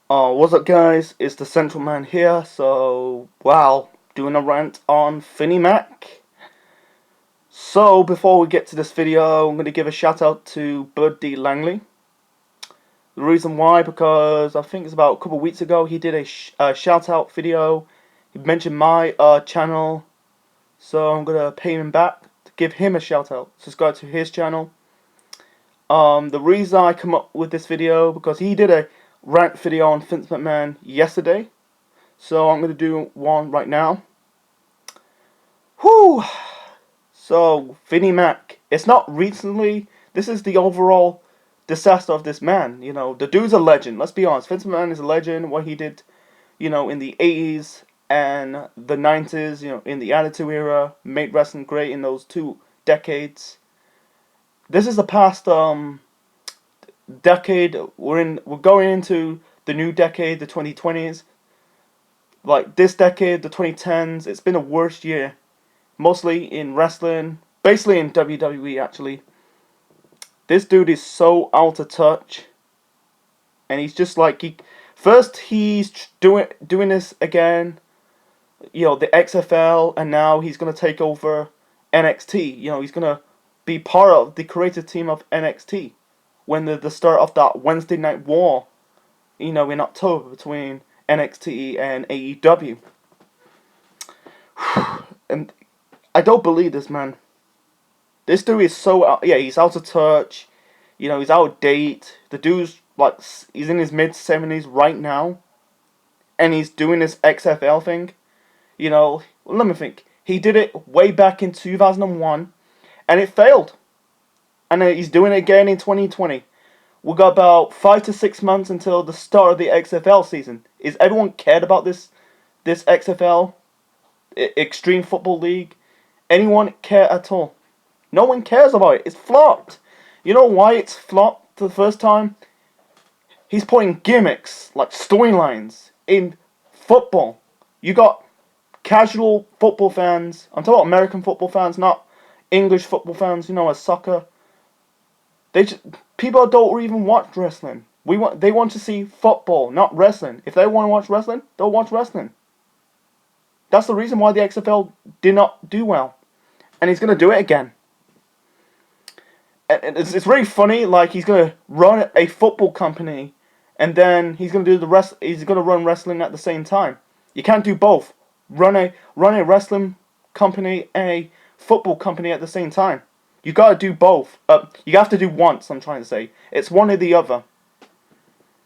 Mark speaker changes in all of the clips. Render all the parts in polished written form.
Speaker 1: What's up guys, it's the Central Man here, so, wow, doing a rant on Vinny Mac. So, before we get to this video, I'm going to give a shout out to Bud D. Langley. The reason why, because I think it's about a couple of weeks ago, he did a shout out video. He mentioned my channel, so I'm going to pay him back to give him a shout out. Subscribe to his channel. The reason I come up with this video, because he did a rant video on Vince McMahon yesterday. So I'm going to do one right now. Whew! So, Vinny Mac. It's not recently. This is the overall disaster of this man. You know, the dude's a legend. Let's be honest. Vince McMahon is a legend. What he did, in the 80s and the 90s, in the Attitude Era, made wrestling great in those 2 decades. This is the past decade. We're going into the new decade, the 2020s. Like this decade, the 2010s, it's been a worst year. Mostly in wrestling, basically in WWE actually. This dude is so out of touch. And he's just like, he's doing this again, the XFL, and now he's going to take over NXT. He's going to be part of the creative team of NXT. When the start of that Wednesday Night War, in October between NXT and AEW. And I don't believe this, man. This dude is so out, he's out of touch. He's out of date. The dude's like, he's in his mid-70s right now, and he's doing this XFL thing. Let me think. He did it way back in 2001, and it failed. And he's doing it again in 2020. We got about 5 to 6 months until the start of the XFL season. Is everyone cared about this XFL, Extreme Football League? Anyone care at all? No one cares about it. It's flopped. You know why it's flopped for the first time? He's putting gimmicks, like storylines, in football. You got casual football fans. I'm talking about American football fans, not English football fans, as soccer. People don't even watch wrestling. They want to see football, not wrestling. If they want to watch wrestling, they'll watch wrestling. That's the reason why the XFL did not do well. And he's going to do it again. And it's really funny. Like, he's going to run a football company, and then he's going to do he's going to run wrestling at the same time. You can't do both. Run a wrestling company and a football company at the same time. You got to do both. You have to do once, I'm trying to say. It's one or the other.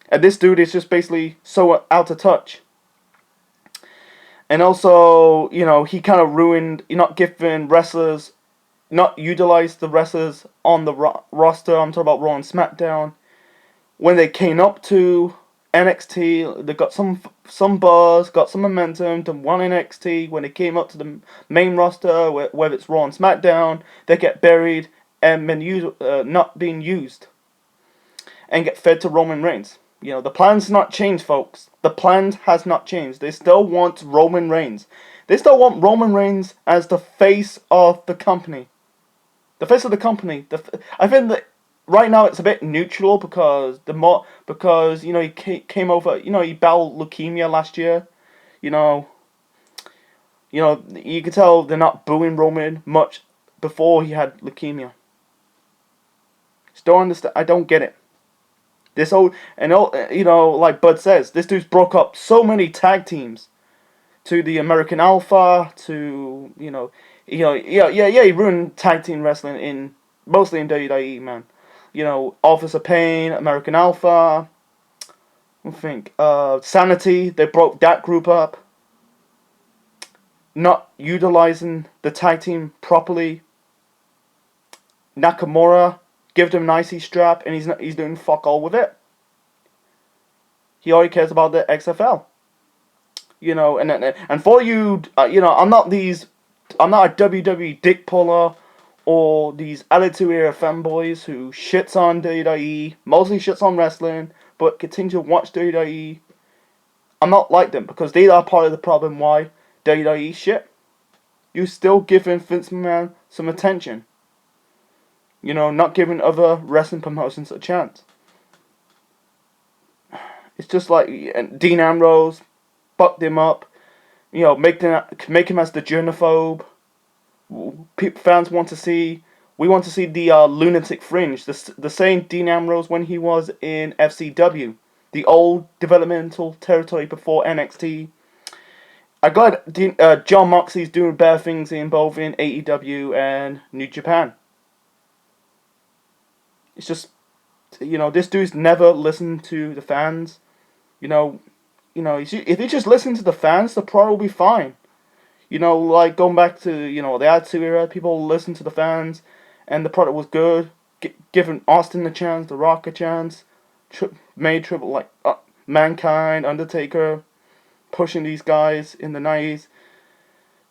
Speaker 1: And this dude is just basically so out of touch. And also, he kind of ruined, not giving wrestlers, not utilized the wrestlers on the roster. I'm talking about Raw and SmackDown. When they came up to NXT, they got some buzz, got some momentum to one NXT. When they came up to the main roster, whether it's Raw and SmackDown, they get buried and not being used, and get fed to Roman Reigns. The plan's not changed, folks. The plan has not changed. They still want Roman Reigns. They still want Roman Reigns as the face of the company. The face of the company. I think that right now it's a bit neutral because he came over. He battled leukemia last year. You can tell they're not booing Roman much before he had leukemia. Just don't understand. I don't get it. Like Bud says, this dude's broke up so many tag teams to the American Alpha, to he ruined tag team wrestling mostly in WWE, man. Office of Pain, American Alpha. I think Sanity. They broke that group up, not utilizing the tag team properly. Nakamura, give them an IC strap, and he's doing fuck all with it. He only cares about the XFL. And for you, I'm not a WWE dick puller or these Attitude Era fanboys who shits on WWE, mostly shits on wrestling, but continue to watch WWE. I'm not like them, because they are part of the problem why WWE shit. You still giving Vince McMahon some attention. Not giving other wrestling promotions a chance. It's just like Dean Ambrose fucked him up. You know, make him as the germaphobe. Fans want to see. We want to see the lunatic fringe. The same Dean Ambrose when he was in FCW, the old developmental territory before NXT. I got John Moxley's doing better things in both in AEW and New Japan. It's just, this dude's never listened to the fans. You know, if he just listened to the fans, the product will be fine. Like going back to, the Attitude Era, people listened to the fans, and the product was good. Giving Austin a chance, The Rock a chance, made Triple, like, Mankind, Undertaker, pushing these guys in the 90s.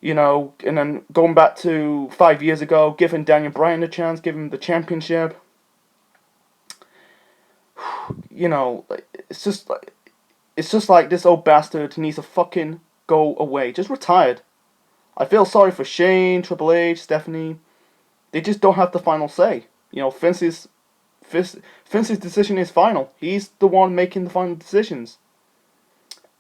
Speaker 1: And then going back to 5 years ago, giving Daniel Bryan a chance, giving him the championship. It's just like this old bastard needs to fucking go away. Just retired. I feel sorry for Shane, Triple H, Stephanie. They just don't have the final say. Vince's decision is final. He's the one making the final decisions.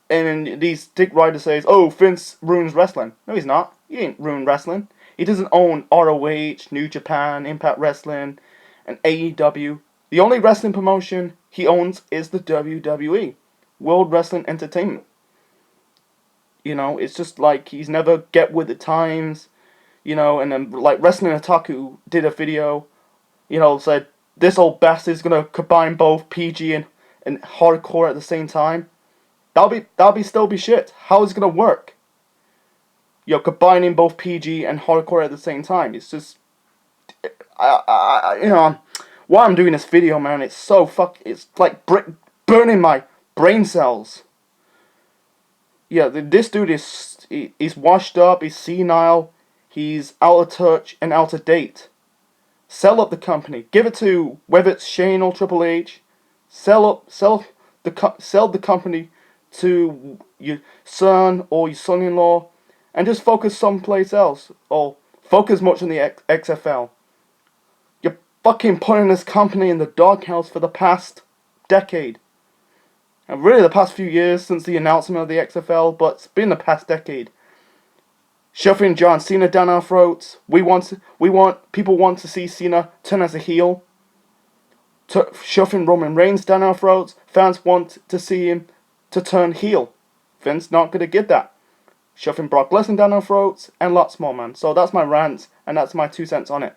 Speaker 1: And these Dick Ryder says, "Oh, Vince ruins wrestling." No, he's not. He ain't ruined wrestling. He doesn't own ROH, New Japan, Impact Wrestling, and AEW. The only wrestling promotion he owns is the WWE, World Wrestling Entertainment. It's just like he's never get with the times. And then like Wrestling Otaku did a video, said this old bastard's gonna combine both PG and hardcore at the same time. That'll be still be shit. How is it gonna work? Combining both PG and hardcore at the same time. It's just, why I'm doing this video, man. It's so it's like burning my brain cells. Yeah, this dude he's washed up. He's senile. He's out of touch and out of date. Sell up the company. Give it to whether it's Shane or Triple H. Sell the company to your son or your son-in-law, and just focus someplace else, or focus much on the XFL. You're fucking putting this company in the doghouse for the past decade, and really the past few years since the announcement of the XFL, but it's been the past decade. Shoving John Cena down our throats. People want to see Cena turn as a heel. Shoving Roman Reigns down our throats. Fans want to see him to turn heel. Vince not gonna get that. Shoving Brock Lesnar down our throats and lots more, man. So that's my rant, and that's my 2 cents on it.